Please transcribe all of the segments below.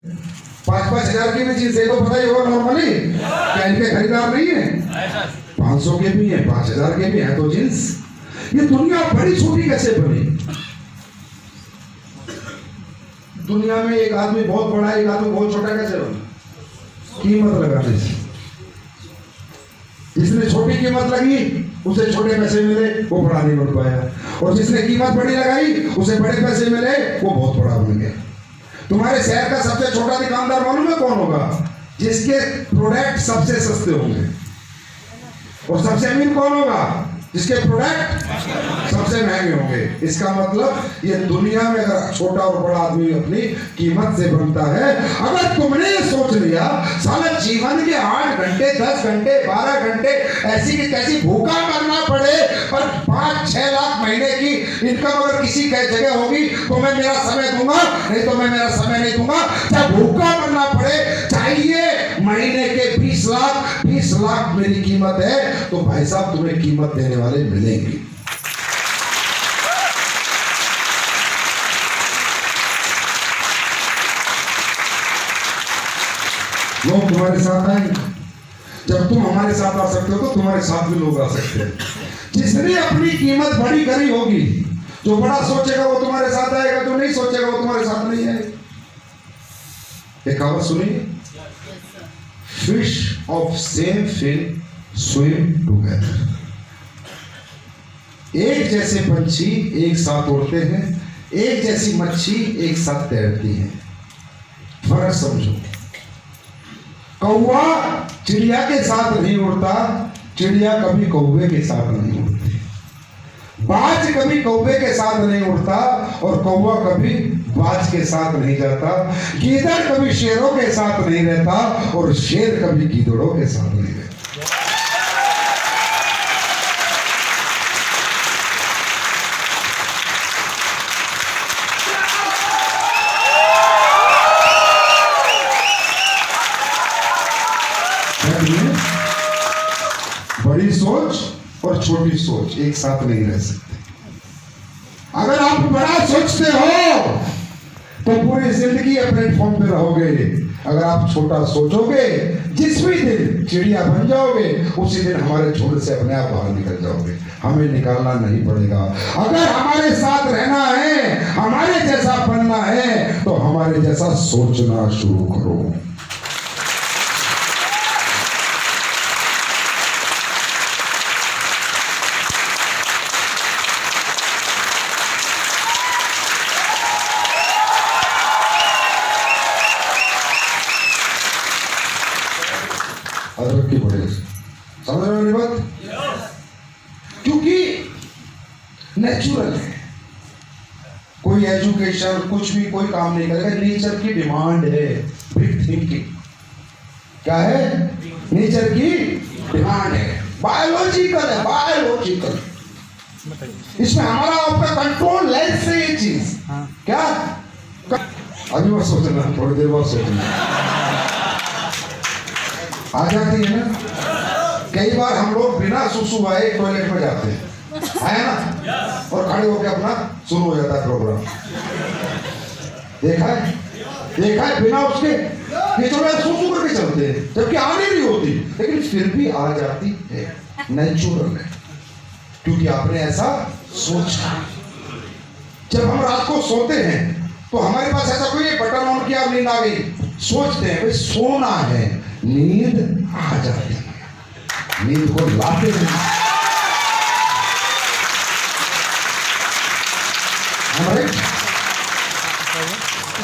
5,000 की भी चीज है तो पता ही होगा नॉर्मली क्या इनके खरीदार नहीं है। 500 के भी है, 5,000 के भी है तो जींस। ये दुनिया बड़ी छोटी कैसे बनी? दुनिया में एक आदमी बहुत बड़ा है, एक आदमी बहुत छोटा कैसे बना? कीमत लगाने से। जिसने छोटी कीमत लगी उसे छोटे पैसे मिले, वो बड़ा नहीं बन पाया, और जिसने कीमत बड़ी लगाई उसे बड़े पैसे मिले, वो बहुत बड़ा बन गया। तुम्हारे शहर का सबसे छोटा दुकानदार मालूम है कौन होगा? जिसके प्रोडक्ट सबसे सस्ते होंगे। और सबसे अमीर कौन होगा? जिसके प्रोडक्ट सबसे महंगे होंगे। इसका मतलब ये दुनिया में अगर छोटा और बड़ा आदमी अपनी कीमत से बनता है। अगर तुमने सोच लिया साला जीवन के 8 घंटे 10 घंटे 12 घंटे ऐसी की तैसी भूखा मरना पड़े, पर 5-6 लाख महीने की इनकम अगर किसी जगह होगी तो मैं मेरा समय दूंगा, नहीं तो मैं मेरा समय नहीं दूंगा। चाहे भूखा मरना पड़े, चाहिए महीने के 20 लाख मेरी कीमत है, तो भाई साहब तुम्हें कीमत देने वाले मिलेंगे। लोग तुम्हारे साथ आएंगे। जब तुम हमारे साथ आ सकते हो तो तुम्हारे साथ भी लोग आ सकते हैं। जिसने अपनी कीमत बड़ी करी होगी, जो बड़ा सोचेगा वो तुम्हारे साथ आएगा, जो नहीं सोचेगा वो तुम्हारे साथ नहीं आएगा। एक कहावत सुनिए, fish of same fin swim together. एक जैसे पंछी एक साथ उड़ते हैं, एक जैसी मच्छी एक साथ तैरती है। फर्क समझो। कौवा चिड़िया के साथ नहीं उड़ता, चिड़िया कभी कौवे के साथ नहीं उड़ती। बाज कभी कौवे के साथ नहीं उड़ता, और कौवा कभी बाज के साथ नहीं जाता। गीदड़ कभी शेरों के साथ नहीं रहता, और शेर कभी गीदड़ों के साथ नहीं रहता। बड़ी सोच और छोटी सोच एक साथ नहीं रह सकते। अगर आप बड़ा सोचते हो तो पूरी जिंदगी प्लेटफॉर्म पे रहोगे। अगर आप छोटा सोचोगे, जिस भी दिन चिड़िया बन जाओगे, उसी दिन हमारे झुंड से अपने आप बाहर निकल जाओगे। हमें निकालना नहीं पड़ेगा। अगर हमारे साथ रहना है, हमारे जैसा बनना है, तो हमारे जैसा सोचना शुरू करो। की बड़े समझ रहे हो बात? क्योंकि नेचुरल है। कोई एजुकेशन कुछ भी कोई काम नहीं करेगा। नेचर की डिमांड है बिग थिंकिंग। क्या है? नेचर की डिमांड है, बायोलॉजिकल है, बायोलॉजिकल। इसमें हमारा आपका कंट्रोल लेस से ये चीज क्या अभी बस सोचना, थोड़ी देर बाद सोचना आ जाती है ना। कई बार हम लोग बिना सुसु आए टॉयलेट में जाते हैं, है ना, और खड़े होकर अपना शुरू हो जाता है प्रोग्राम। देखा है बिना उसके सुसु करके चलते हैं, जबकि आने नहीं होती, लेकिन फिर भी आ जाती है। नेचुरल है, क्योंकि आपने ऐसा सोचा। जब हम रात को सोते हैं तो हमारे पास ऐसा कोई बटन ऑन किया, नींद आ गई, सोचते हैं भाई सोना है, नींद आ जाती है, नींद को लाते हैं।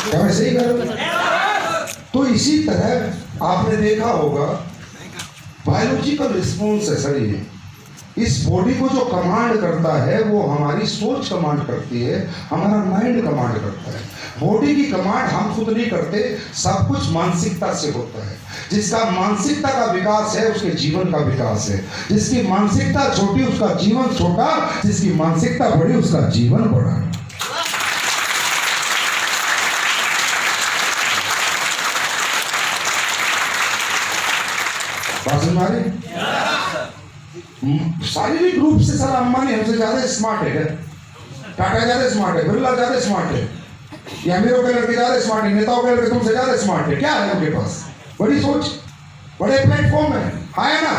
क्या सही कर? तो इसी तरह आपने देखा होगा बायोलॉजिकल रिस्पॉन्स है सर। ये इस बॉडी को जो कमांड करता है वो हमारी सोच कमांड करती है, हमारा माइंड कमांड करता है। बॉडी की कमांड हम खुद नहीं करते, सब कुछ मानसिकता से होता है। जिसका मानसिकता का विकास है उसके जीवन का विकास है। जिसकी मानसिकता छोटी उसका जीवन छोटा, जिसकी मानसिकता बड़ी उसका जीवन बड़ा। बात समझ आ रही? शारीरिक रूप से सर अंबानी हमसे ज्यादा स्मार्ट है क्या? टाटा ज्यादा स्मार्ट है, बिरला ज्यादा स्मार्ट है, ये अमीरों के लड़के ज्यादा स्मार्ट है, नेताओं के लड़के तुमसे ज्यादा स्मार्ट है। क्या है उनके पास? बड़ी सोच, बड़े प्लेटफॉर्म है ना?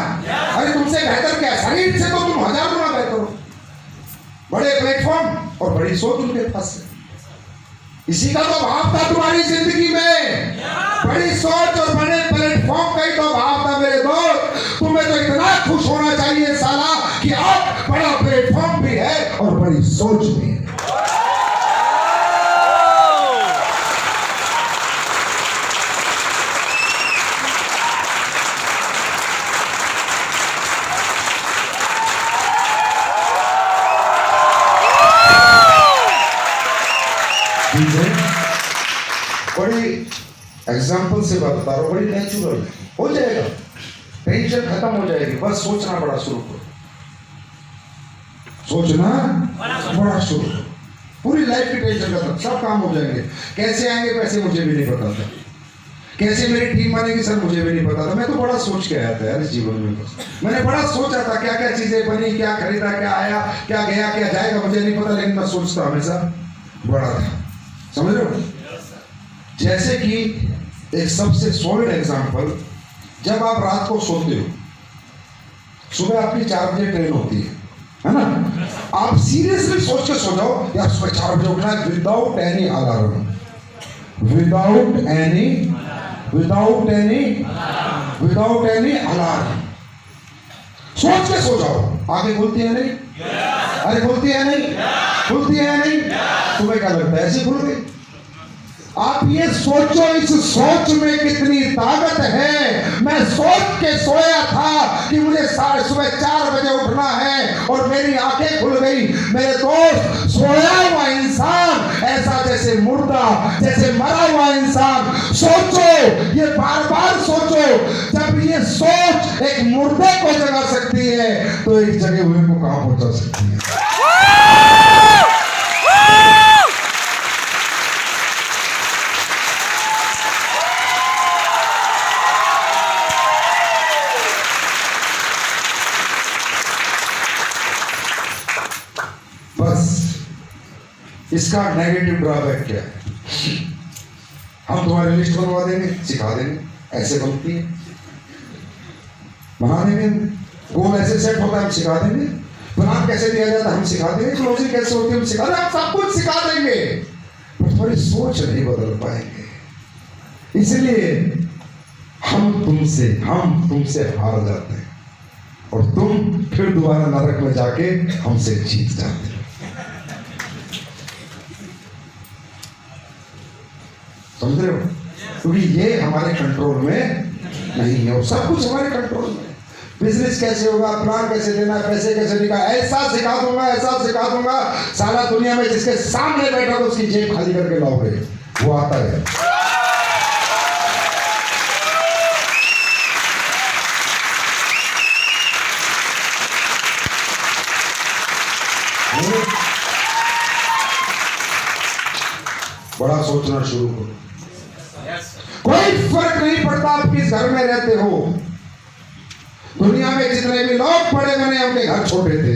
अरे तुमसे बेहतर क्या, शरीर से तो तुम 1000 गुना बेहतर हो। बड़े प्लेटफॉर्म और बड़ी सोच उनके पास है। इसी का तो भाव था तुम्हारी जिंदगी में, बड़ी सोच और बड़े प्लेटफॉर्म का ही तो भाव था मेरे दोस्त। तुम्हें तो इतना खुश होना चाहिए साला कि अब बड़ा प्लेटफॉर्म भी है और बड़ी सोच भी है। बड़ी एग्जाम्पल से बात बता रहा हूं, बड़ी नेचुरल हो जाएगा, टेंशन खत्म हो जाएगी। बस सोचना बड़ा शुरू करो, सोचना बड़ा शुरू करो, पूरी लाइफ की टेंशन खत्म, सब काम हो जाएंगे। कैसे आएंगे पैसे मुझे भी नहीं पता था, कैसे मेरी टीम बनेगी सर मुझे भी नहीं पता था। मैं तो बड़ा सोच के आया था यार इस जीवन में। बस मैंने बड़ा सोचा था, क्या क्या चीजें बनी, क्या खरीदा, क्या आया, क्या गया, क्या जाएगा मुझे नहीं पता, लेकिन मैं सोचता हमेशा बड़ा था। समझ रहे हो? जैसे कि एक सबसे सॉलिड एग्जांपल, जब आप रात को सोते हो, सुबह आपकी 4 बजे ट्रेन होती है ना? आप सीरियसली सोच के सो जाओ यार सुबह 4 बजे उठना है, without any alarm, without any alarm सोच के सो जाओ। आंखें खुलती है नहीं? अरे खुलती है नहीं? खुलती है नहीं? तुम्हें क्या लगता है ऐसी खुल गई? आप ये सोचो इस सोच में कितनी ताकत है। मैं सोच के सोया था कि मुझे सुबह 4 बजे उठना है और मेरी आंखें खुल गई। मेरे दोस्त, सोया हुआ इंसान ऐसा जैसे मुर्दा, जैसे मरा हुआ इंसान। सोचो, ये बार बार सोचो। जब ये सोच एक मुर्दे को जगा सकती है तो एक जगे हुए को कहां पहुंचा सकती है? इसका नेगेटिव ड्रॉबैक क्या है? हम तुम्हारी लिस्ट बनवा देंगे, सिखा देंगे, ऐसे बनती है, बना देंगे। गोल ऐसे सेट होता है, हम सिखा देंगे। प्लान कैसे दिया जाता है, हम सिखा देंगे। क्लोजिंग कैसे होती है, हम सिखा देंगे। हम सब कुछ सिखा देंगे, पर तुम्हारी सोच नहीं बदल पाएंगे। इसलिए हम तुमसे हार जाते हैं और तुम फिर दोबारा नरक में जाके हमसे जीत जाते हो। समझ रहे हो? क्योंकि ये हमारे कंट्रोल में नहीं है और सब कुछ हमारे कंट्रोल में। बिजनेस कैसे होगा, प्लान कैसे देना है, पैसे कैसे निकाल, ऐसा सिखा दूंगा, ऐसा सिखा दूंगा। सारा दुनिया में जिसके सामने बैठा तो उसकी जेब खाली करके लाओगे, वो आता है। बड़ा सोचना शुरू करो। कोई फर्क नहीं पड़ता आप किस घर में रहते हो। दुनिया में जितने भी लोग बड़े बने उनके घर छोटे थे।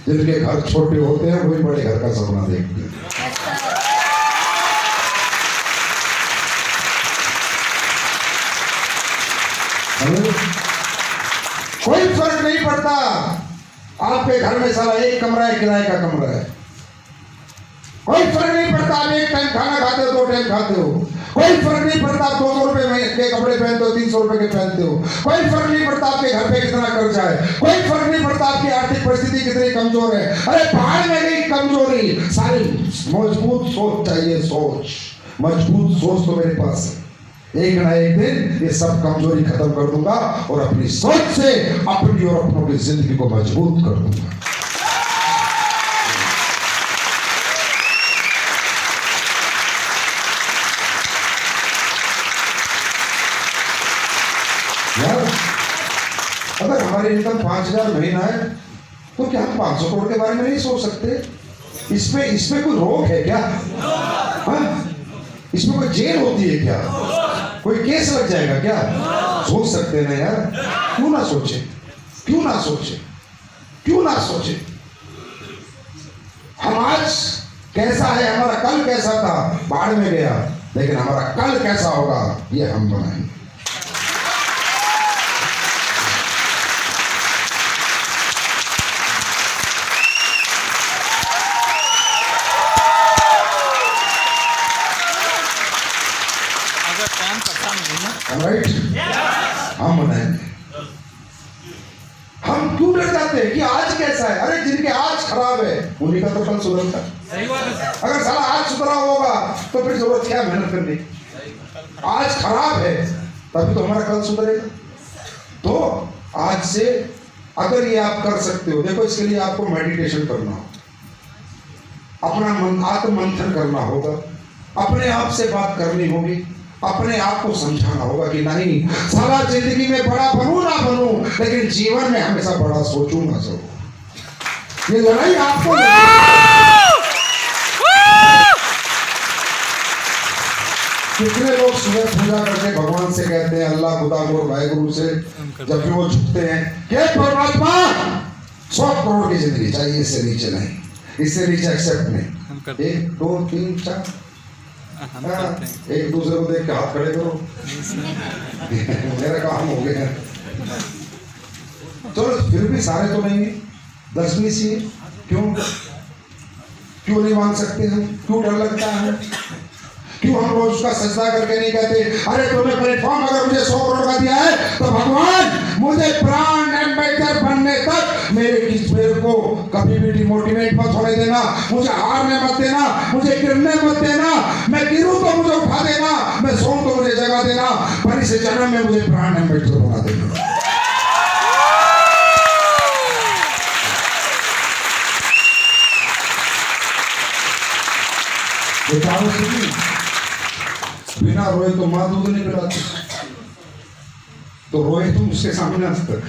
जिनके घर छोटे होते हैं वही बड़े घर का सपना देखते हैं। कोई फर्क नहीं पड़ता आपके घर में सारा एक कमरा है, किराए का कमरा है। कोई फर्क नहीं पड़ता आप एक टाइम खाना खाते हो, 2 टाइम खाते हो। कोई फर्क नहीं पड़ता आप 200 रुपए के कपड़े पहनते हो, 300 रुपए के पहनते हो। कोई फर्क नहीं पड़ता आपके घर पे कितना कर्जा है। कोई फर्क नहीं पड़ता आपकी आर्थिक परिस्थिति कितनी कमजोर है। अरे बाहर में गई कमजोरी, सारी मजबूत सोच चाहिए। मजबूत सोच तो मेरे पास है। एक ना एक दिन ये सब कमजोरी खत्म कर दूंगा और अपनी सोच से अपनी और अपनों की जिंदगी को मजबूत कर दूंगा। अगर हमारी इनकम 5000 महीना है तो क्या हम 500 करोड़ के बारे में नहीं सोच सकते? इसमें कोई रोक है क्या? इसमें कोई जेल होती है क्या? कोई केस लग जाएगा क्या? सोच सकते हैं ना यार। क्यों ना सोचे, क्यों ना सोचे, क्यों ना सोचे? हम आज कैसा है हमारा कल कैसा था, बाढ़ में गया, लेकिन हमारा कल कैसा होगा ये हम बनाएंगे। राइट, हम बनाएंगे। हम क्यों डर जाते हैं कि आज कैसा है? अरे जिनके आज खराब है उन्हीं का तो कल सुधरता है। अगर साला आज सुधरा होगा तो फिर जरूरत क्या मेहनत करने? आज खराब है तभी तो हमारा कल सुधरेगा। तो आज से अगर ये आप कर सकते हो, देखो इसके लिए आपको मेडिटेशन करना होगा, अपना मन आत्म मंथन करना होगा, अपने आप से बात करनी होगी, अपने आप को समझाना होगा कि नहीं सारा जिंदगी में बड़ा बनूं ना बनूं, लेकिन जीवन में हमेशा बड़ा सोचूंगा जरूर। ये लड़ाई आपको कितने लोग सुबह पूजा करके भगवान से कहते हैं, अल्लाह खुदा को वाहेगुरु से, जब भी वो झुकते हैं कि परमात्मा 100 करोड़ की जिंदगी चाहिए, इससे नीचे नहीं, इससे नीचे एक्सेप्ट नहीं। 1 2 3 4 एक दूसरे को देख के हाथ खड़े करो मेरा काम हो गया। चलो फिर भी सारे तो नहीं है, 10-20 ही। क्यों नहीं मान सकते हम? क्यों डर लगता है? क्यों हम रोज उसका सजदा करके नहीं कहते अरे तुमने प्लेटफॉर्म अगर मुझे 100 करोड़ का दिया है तो भगवान मुझे ब्रांड एम्बेसडर बनने तक मेरे को कभी भी डिमोटिवेट मत होने देना, मुझे हारने मत देना, मुझे गिरने मत देना, मैं गिरूं तो मुझे उठा देना, मैं सोऊं तो मुझे जगा देना, पर इस जन्म में मुझे ब्रांड एम्बेसडर बना देना। बिना रोए तो मां दूध नहीं पिलाती, तो रोए तुम उसके सामने आज तक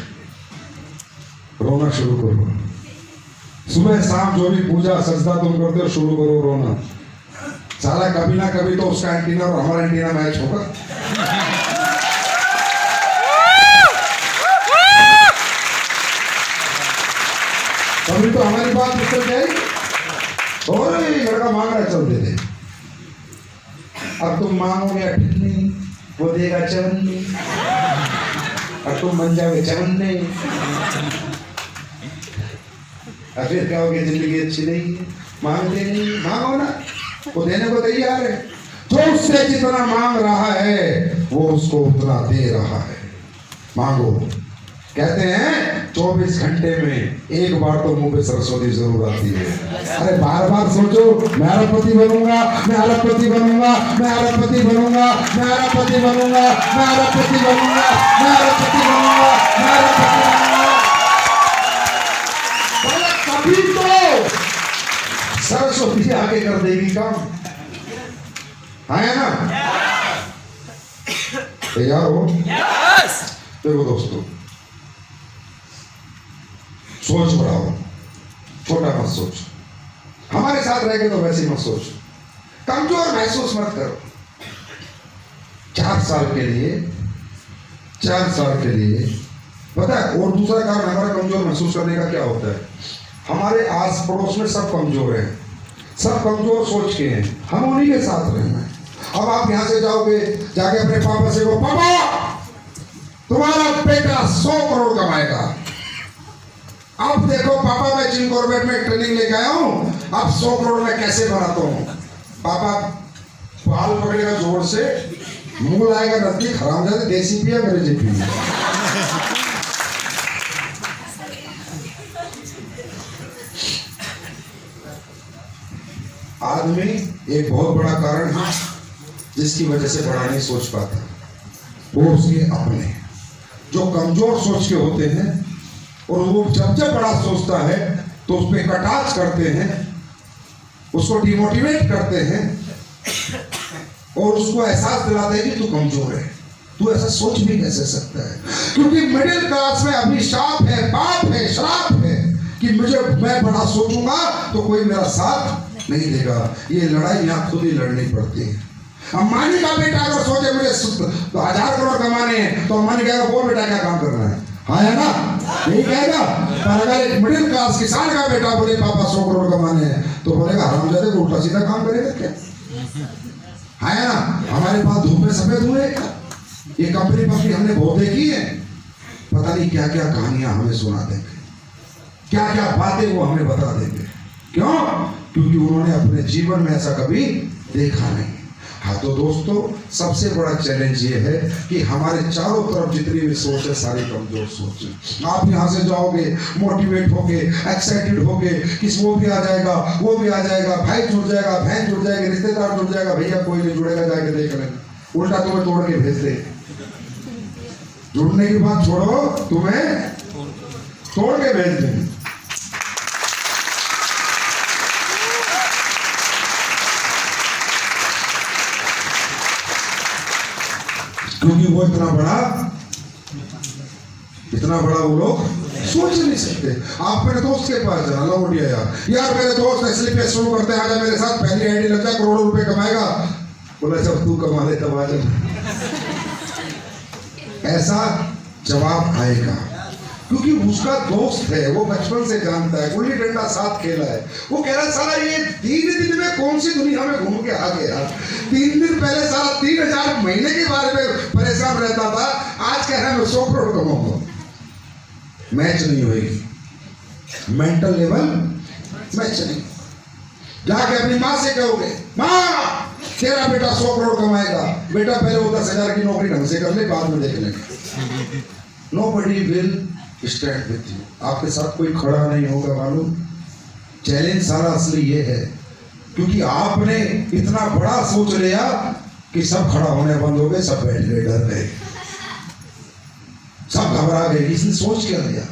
रोना शुरू करो। सुबह शाम जो भी पूजा सजदा तुम करते हो शुरू करो रोना। साला कभी ना कभी तो उसका एंटीना और हमारा एंटीना मैच होगा। कभी तो हमारी बात निकल जाएगी और लड़का मांग रहा चल दे दे। अब तुम मांगोगे अठन्नी, वो देगा 54, और तुम बन जाओगे 54, और फिर कहोगे जिंदगी अच्छी नहीं है, मांगते नहीं। मांगो ना, वो देने को तैयार है। जो उससे जितना मांग रहा है वो उसको उतना दे रहा है। मांगो। कहते हैं 24 घंटे में एक बार तो मुंह पे सरस्वती जरूर आती है। अरे बार बार सोचो मैं अरबपति बनूंगा, मैं अरबपति बनूंगा, मैं अरबपति बनूंगा, मैं अरबपति बनूंगा, मैं अरबपति बनूंगा, मैं अरबपति बनूंगा, मैं अरबपति बनूंगा। कभी तो सरस्वती आके कर देगी काम, है ना? तैयार हो? देखो दोस्तों, सोच बढ़ाओ, छोटा मत सोच। हमारे साथ रह के तो वैसे मत सोच, कमजोर महसूस मत करो। 4 साल के लिए पता है। और दूसरा कारण हमारा कमजोर महसूस करने का क्या होता है, हमारे आस पड़ोस में सब कमजोर हैं, सब कमजोर सोच के हैं, हम उन्हीं के साथ रहना है। अब आप यहां से जाओगे, जाके अपने पापा से कहो पापा तुम्हारा बेटा 100 करोड़ कमाएगा। अब देखो पापा मैं जिम कॉर्बेट में ट्रेनिंग लेके आया हूँ, अब 100 करोड़ में कैसे बनाता हूँ। पापा बाल पकड़ेगा जोर से, मुंह लाएगा नजदीक, हरामजादे देसी पिया मेरे जी पी। आदमी एक बहुत बड़ा कारण है जिसकी वजह से बड़ा नहीं सोच पाता, वो उसके अपने जो कमजोर सोच के होते हैं, और वो जब बड़ा सोचता है तो उस पर कटाक्ष करते हैं, उसको डिमोटिवेट करते हैं और उसको एहसास दिलाते हैं कि तू कमजोर है, तू ऐसा सोच भी कैसे सकता है। क्योंकि मिडिल क्लास में अभिशाप है, पाप है, श्राप है कि मैं बड़ा सोचूंगा तो कोई मेरा साथ नहीं देगा। ये लड़ाई यहाँ खुद ही लड़नी पड़ती है। अंबानी का बेटा अगर सोचे मुझे 1000 करोड़ कमाने हैं तो अंबानी कहेगा बोल बेटा क्या काम करना है, हाँ है ना, यही कहेगा। पर अगर एक मिडिल क्लास किसान का बेटा बोले पापा 100 करोड़ कमाने हैं तो बोलेगा हरामजादे को उल्टा सीधा काम करेगा क्या? है ना, हमारे पास धूप में सफेद हुए क्या? ये कंपनी पकड़ी हमने बहुत देखी है, पता नहीं क्या क्या कहानियां हमें सुना देंगे, क्या क्या बातें वो हमें बता देंगे। क्यों? क्योंकि उन्होंने अपने जीवन में ऐसा कभी देखा नहीं। हाँ तो दोस्तों, सबसे बड़ा चैलेंज ये है कि हमारे चारों तरफ जितनी भी सोच है सारी कमजोर सोच है। आप यहाँ से जाओगे मोटिवेट होके, एक्साइटेड होके, किस वो भी आ जाएगा, वो भी आ जाएगा, भाई जुड़ जाएगा, बहन जुड़ जाएगी, रिश्तेदार जुड़ जाएगा, भैया कोई नहीं जुड़ेगा, जाके देख लें, उल्टा तुम्हें तोड़ के भेज दे। जुड़ने की बात छोड़ो, तुम्हें तोड़ के भेज देंगे। क्योंकि वो इतना बड़ा वो लोग सोच नहीं सकते। आप मेरे दोस्त के पास जाना, लौटिया यार मेरे दोस्त स्लिप शुरू करते हैं, आजा मेरे साथ, पहली आईडी लग जाए, करोड़ों रुपए कमाएगा। बोला जब तू कमा ले तब आ जा। ऐसा जवाब आएगा, क्योंकि उसका दोस्त है, वो बचपन से जानता है, गुल्ली डंडा साथ खेला है। वो कह रहा है साला ये 3 दिन में कौन सी दुनिया में घूम के आ गया। 3 दिन पहले साला 3000 महीने के बारे में परेशान रहता था, आज कह रहा है मैं 100 करोड़ कमाऊंगा। मैच नहीं होगी, मेंटल लेवल मैच नहीं। जाके अपनी माँ से कहोगे, माँ तेरा बेटा 100 करोड़ कमाएगा, बेटा पहले वो 10,000 की नौकरी ढंग से कर ले, बाद में देख लेंगे। Nobody will stand with you। आपके साथ कोई खड़ा नहीं होगा। मालूम चैलेंज सारा असली ये है, क्योंकि आपने इतना बड़ा सोच लिया कि सब खड़ा होने बंद हो गए, सब बैठ गए, डर गए, सब घबरा गए। इसने सोच क्या लिया?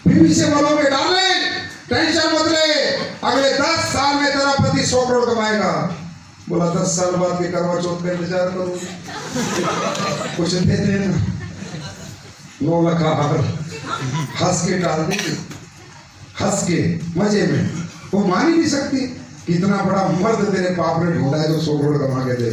बीवी से बोलोगे डार्लिंग टेंशन मत ले, अगले 10 साल में तेरा पति 100 करोड़ कमाएगा। बोला 10 साल बाद के करवा चौथ का इंतजार करूंगी, कुछ दे देना, 9 लाख हार हंस के डाल देंगे, हंस के मजे में। वो मान ही नहीं सकती कि इतना बड़ा मर्द तेरे बाप ने ढूंढा है जो 100 करोड़ कमा के दे।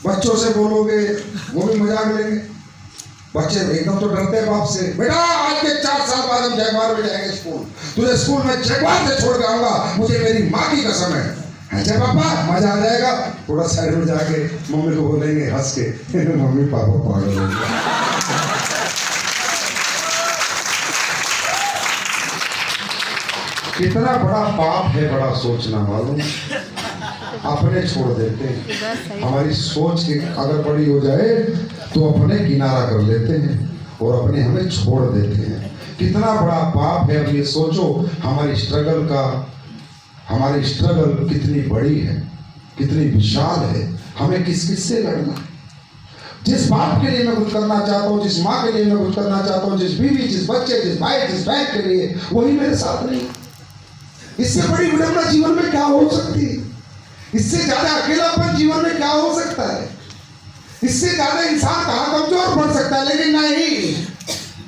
बच्चों से बोलोगे वो भी मजाक लेंगे। बच्चे एकदम तो डरते हैं बाप से, बेटा आज के 4 साल बाद हम जयगवार में जाएंगे स्कूल, तुझे स्कूल में जयगवार से छोड़ के आऊंगा, मुझे मेरी माँ की कसम है। जय पापा मजा आ जाएगा। थोड़ा साइड में जाके मम्मी को बोलेंगे हंस के, मम्मी पापा पागल हो गए। कितना बड़ा पाप है बड़ा सोचना। मालूम अपने छोड़ देते हैं, हमारी सोच की अगर बड़ी हो जाए तो अपने किनारा कर लेते हैं और अपने हमें छोड़ देते हैं। कितना बड़ा पाप है। अब ये सोचो हमारी स्ट्रगल कितनी बड़ी है, कितनी विशाल है। हमें किस किस से लड़ना। जिस बाप के लिए मैं कुछ करना चाहता हूँ, जिस माँ के लिए मैं कुछ करना चाहता हूँ, जिस बीवी, जिस बच्चे, जिस भाई, जिस बहन के लिए, वही मेरे साथ नहीं। इससे बड़ी विडंबना जीवन में क्या हो सकती है? इससे ज्यादा अकेलापन जीवन में क्या हो सकता है? इससे ज्यादा इंसान कहाँ कमजोर पड़ सकता है? लेकिन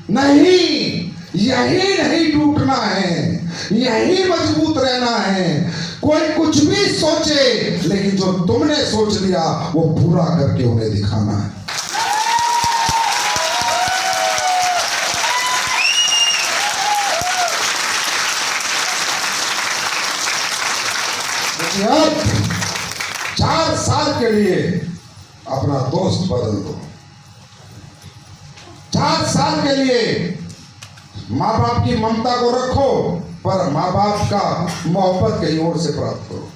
नहीं, यही नहीं टूटना है, यही मजबूत रहना है। कोई कुछ भी सोचे, लेकिन जो तुमने सोच लिया वो पूरा करके उन्हें दिखाना है। अब 4 साल के लिए अपना दोस्त बदल दो। 4 साल के लिए माँ बाप की ममता को रखो, पर माँ बाप का मोहब्बत कहीं और से प्राप्त करो।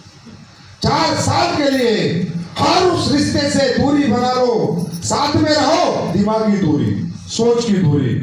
4 साल के लिए हर उस रिश्ते से दूरी बना लो, साथ में रहो, दिमागी दूरी, सोच की दूरी।